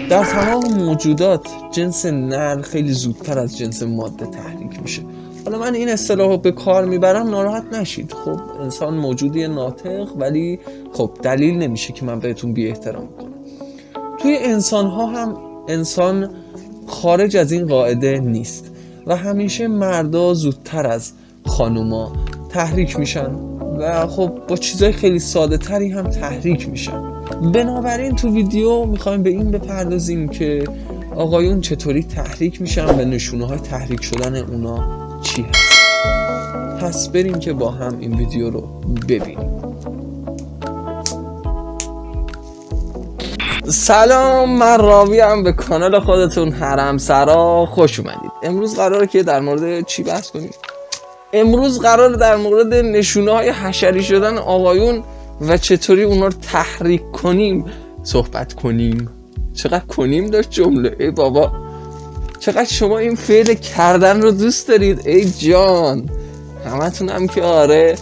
در تمام موجودات جنس نر خیلی زودتر از جنس ماده تحریک میشه. حالا من این اصطلاح رو به کار میبرم، ناراحت نشید. خب انسان موجودی ناطق، ولی خب دلیل نمیشه که من بهتون بی احترام کنم. توی انسان ها هم انسان خارج از این قاعده نیست و همیشه مردا زودتر از خانوما تحریک میشن و خب با چیزای خیلی ساده تری هم تحریک میشن. بنابراین تو ویدیو میخوایم به این بپردازیم که آقایون چطوری تحریک میشن و نشونه های تحریک شدن اونا چی هست. پس بریم که با هم این ویدیو رو ببینیم. سلام، من راویم، به کانال خودتون حرمسرا خوش اومدید. امروز قراره که در مورد چی بحث کنیم؟ امروز قراره در مورد نشونه های حشری شدن آقایون و چطوری اونا رو تحریک کنیم صحبت کنیم. چقدر کنیم داشت جمله، ای بابا چقدر شما این فعل کردن رو دوست دارید ای جان، همتون هم که آره.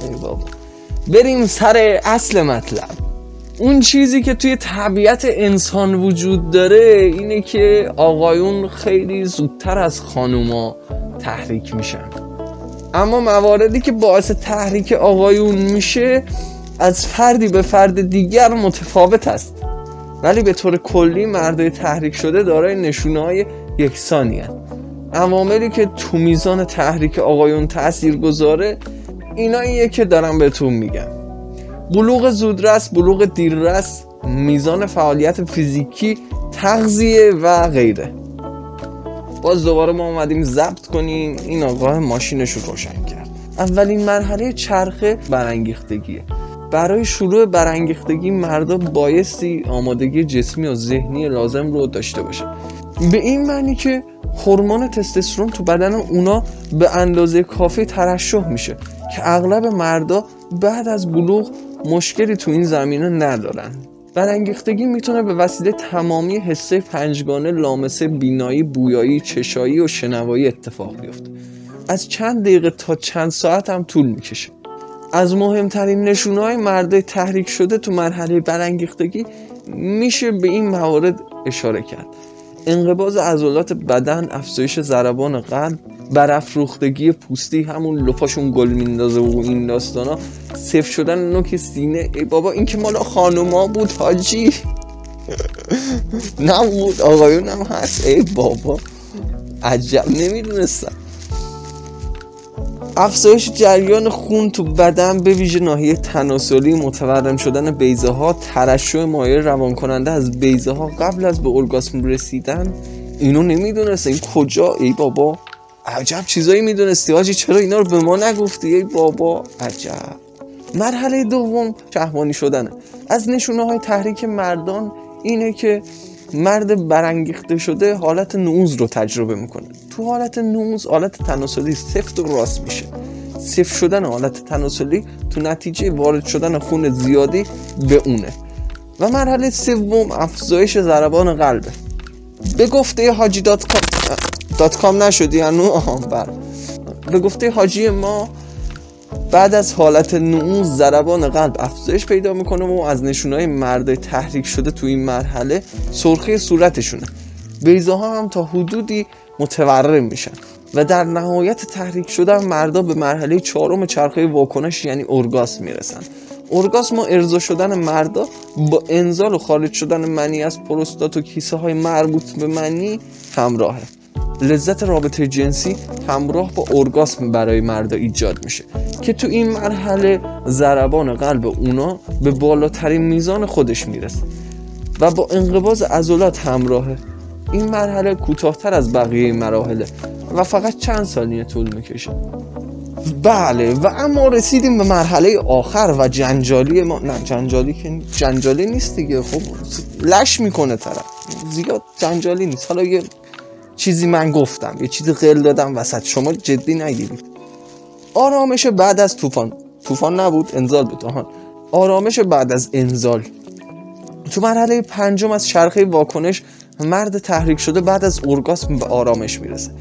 ای بابا بریم سر اصل مطلب. اون چیزی که توی طبیعت انسان وجود داره اینه که آقایون خیلی زودتر از خانوما تحریک میشن، اما مواردی که باعث تحریک آقایون میشه از فردی به فرد دیگر متفاوت است، ولی به طور کلی مردای تحریک شده دارای نشونه‌های یکسانی هست. عواملی که تو میزان تحریک آقایون تأثیر گذاره ایناییه که دارم بهتون میگم: بلوغ زودرس، بلوغ دیررس، میزان فعالیت فیزیکی، تغذیه و غیره. باز دوباره ما اومدیم ضبط کنیم، این آقا ماشینش رو روشن کرد. اولین مرحله چرخه برانگیختگیه. برای شروع برانگیختگی مردا بایستی آمادگی جسمی و ذهنی لازم رو داشته باشه، به این معنی که هورمون تستوسترون تو بدن اونا به اندازه کافی ترشح میشه که اغلب مردا بعد از بلوغ مشکلی تو این زمینه ندارن. برانگیختگی میتونه به وسیله تمامی حسه پنجگانه لامسه، بینایی، بویایی، چشایی و شنوایی اتفاق بیفته. از چند دقیقه تا چند ساعت هم طول میکشه. از مهمترین نشونه‌های مردای تحریک شده تو مرحله برانگیختگی میشه به این موارد اشاره کرد: انقباض عضلات بدن، افزایش ضربان قلب، برافروختگی پوستی، همون لپاشون گل میندازه و این داستانا، سفت شدن نوک سینه. ای بابا این که مال خانوما بود حاجی، نبود آقایون هم هست. ای بابا عجب، نمیدونستم. افزایش جریان خون تو بدن به ویژه ناحیه تناسلی، متورم شدن بیضه ها، ترشح مایع روان کننده از بیضه ها قبل از به ارگاسم رسیدن. اینو نمیدونسته، این کجا؟ ای بابا عجب چیزایی میدونستی حاجی، چرا اینا رو به ما نگفتی؟ ای بابا عجب. مرحله دوم شهوانی شدنه. از نشونه های تحریک مردان اینه که مرد برانگیخته شده حالت نوز رو تجربه میکنه. تو حالت نوز حالت تناسلی سفت و راست میشه. سفت شدن حالت تناسلی تو نتیجه وارد شدن خون زیادی به اونه. و مرحله سوم افزایش ضربان قلبه. به گفته حاجی دات کام نشدی هنو؟ به گفته حاجی ما بعد از حالت نوز ضربان قلب افزایش پیدا میکنه و از نشونهای مرد تحریک شده تو این مرحله سرخی صورتشونه. بیضه ها هم تا حدودی متورم میشن و در نهایت تحریک شدن مردا به مرحله چهارم چرخه واکنش یعنی ارگاسم میرسن. ارگاسم و ارضا شدن مردا با انزال و خارج شدن منی از پروستات و کیسه های مربوط به منی همراهه. لذت رابطه جنسی همراه با ارگاسم برای مردا ایجاد میشه که تو این مرحله ضربان قلب اونا به بالاترین میزان خودش میرسه و با انقباض عضلات همراهه. این مرحله کوتاه‌تر از بقیه مراحله و فقط چند ثانیه طول میکشه. بله، و اما رسیدیم به مرحله آخر و جنجالی ما. نه جنجالی که جنجالی نیست دیگه، خب لش میکنه طرف، زیاد جنجالی نیست. حالا یه چیزی من گفتم، یه چیزی قل دادم وسط، شما جدی نگیرید. آرامش بعد از طوفان نبود، انزال بود. آرامش بعد از انزال. تو مرحله پنجم از چرخه واکنش مرد تحریک شده بعد از ارگاسم به آرامش میرسه.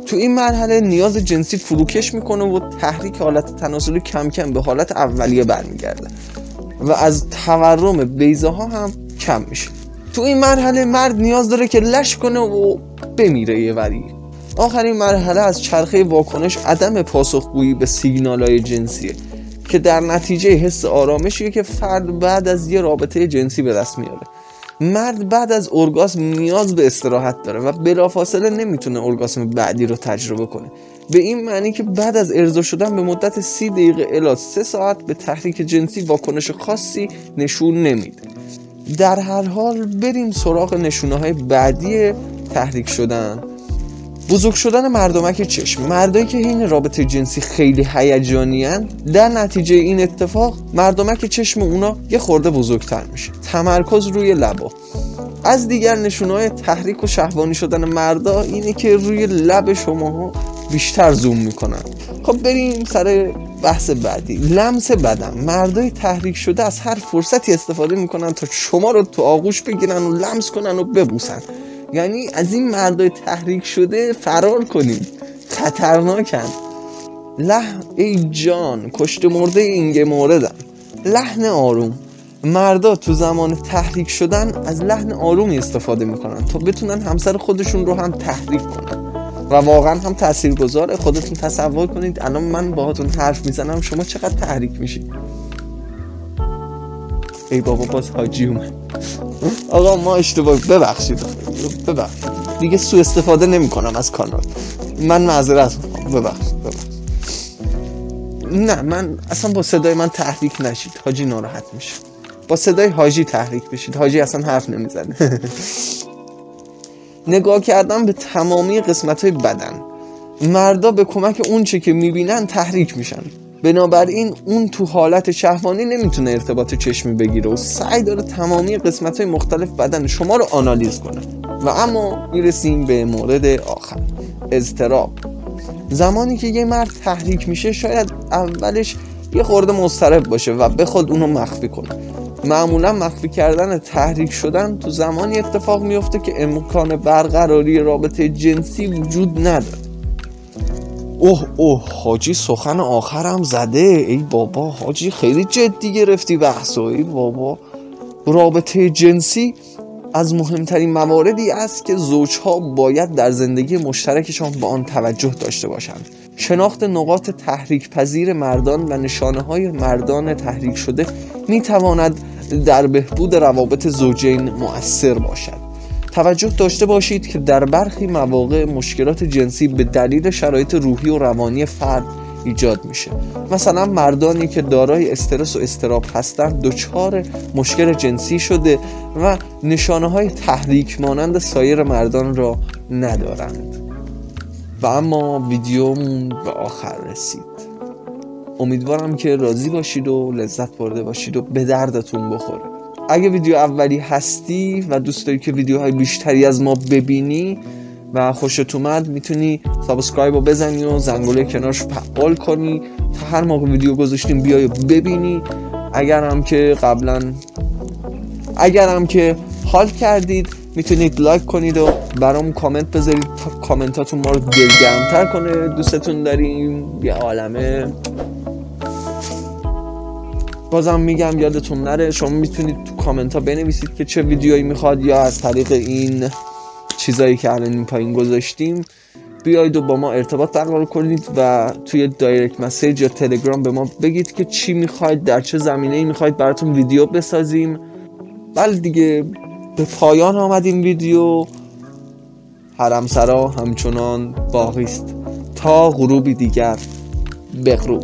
تو این مرحله نیاز جنسی فروکش میکنه و تحریک حالت تناسلی کم کم به حالت اولیه برمیگرده و از تورم بیضه ها هم کم میشه. تو این مرحله مرد نیاز داره که لش کنه و بمیره یه وری. آخرین مرحله از چرخه واکنش عدم پاسخگویی به سیگنال‌های جنسیه که در نتیجه حس آرامشیه که فرد بعد از یه رابطه جنسی به دست میاره. مرد بعد از ارگاسم نیاز به استراحت داره و بلافاصله نمیتونه ارگاسم بعدی رو تجربه کنه، به این معنی که بعد از ارضا شدن به مدت 30 دقیقه الی 3 ساعت به تحریک جنسی واکنش خاصی نشون نمیده. در هر حال بریم سراغ نشونه‌های بعدی تحریک شدن. بزرگ شدن مردمک چشم. مردایی که حین رابطه جنسی خیلی هیجانی‌اند، در نتیجه این اتفاق مردمک چشم اونا یه خورده بزرگتر میشه. تمرکز روی لبا. از دیگر نشونه‌های تحریک و شهوانی شدن مردا اینه که روی لب شماها بیشتر زوم میکنن. خب بریم سر بحث بعدی، لمس بدن. مردای تحریک شده از هر فرصتی استفاده میکنن تا شما رو تو آغوش بگیرن و لمس کنن و ببوسن. یعنی از این مردای تحریک شده فرار کنید، خطرناکن. ای جان کشت مرده اینگه موردن. لحن آروم. مردا تو زمان تحریک شدن از لحن آرومی استفاده میکنن تا بتونن همسر خودشون رو هم تحریک کنن و واقعا هم تاثیرگذاره. خودتون تصور کنید الان من باهاتون حرف میزنم، شما چقدر تحریک میشید. ای بابا باز حاجی اومد. آقا ما اشتباه، ببخشید دیگه سوء استفاده نمی کنم از کانال، من معذرت میخوام، ببخشید. نه من اصلا با صدای من تحریک نشید، حاجی ناراحت میشه. با صدای حاجی تحریک بشید، حاجی اصلا حرف نمیزنه. نگاه کردن به تمامی قسمت‌های بدن. مردا به کمک اون چه که میبینن تحریک میشن، بنابراین اون تو حالت شهوانی نمیتونه ارتباط چشمی بگیره و سعی داره تمامی قسمت‌های مختلف بدن شما رو آنالیز کنه. و اما میرسیم به مورد آخر، اضطراب. زمانی که یه مرد تحریک میشه شاید اولش یه خورده مضطرب باشه و بخواد اونو مخفی کنه. معمولا مخفی کردن تحریک شدن تو زمانی اتفاق میفته که امکان برقراری رابطه جنسی وجود نداره. اوه حاجی سخن آخرم زده. ای بابا حاجی خیلی جدی گرفتی بحثو. ای بابا رابطه جنسی از مهمترین مواردی است که زوجها باید در زندگی مشترکشان به آن توجه داشته باشند. شناخت نقاط تحریک پذیر مردان و نشانه های مردان تحریک شده می تواند در بهبود روابط زوجین مؤثر باشد. توجه داشته باشید که در برخی مواقع مشکلات جنسی به دلیل شرایط روحی و روانی فرد ایجاد میشه. مثلا مردانی که دارای استرس و اضطراب هستند دچار مشکل جنسی شده و نشانه های تحریک مانند سایر مردان را ندارند. و اما ویدیومون به آخر رسید. امیدوارم که راضی باشید و لذت برده باشید و به دردتون بخوره. اگه ویدیو اولی هستی و دوست داری که ویدیوهای بیشتری از ما ببینی و خوشت اومد، میتونی سابسکرایب رو بزنی و زنگوله کنارش فعال کنی تا هر موقع ویدیو گذاشتیم بیای ببینی. اگرم که حال کردید میتونید لایک کنید و برام کامنت بذارید تا کامنتاتون ما رو دلگرم‌تر کنه. دوستتون داریم، یه عالمه. بازم میگم یادتون نره شما میتونید تو کامنت ها بنویسید که چه ویدیویی میخواد، یا از طریق این چیزایی که الان این پایین گذاشتیم بیایید و با ما ارتباط برقرار کنید و توی دایرکت مسیج یا تلگرام به ما بگید که چی میخواید، در چه زمینه‌ای میخواید براتون ویدیو بسازیم. بله دیگه به پایان آمد این ویدیو. حرمسرا همچنان باقی است تا غروبی دیگر. بغروب.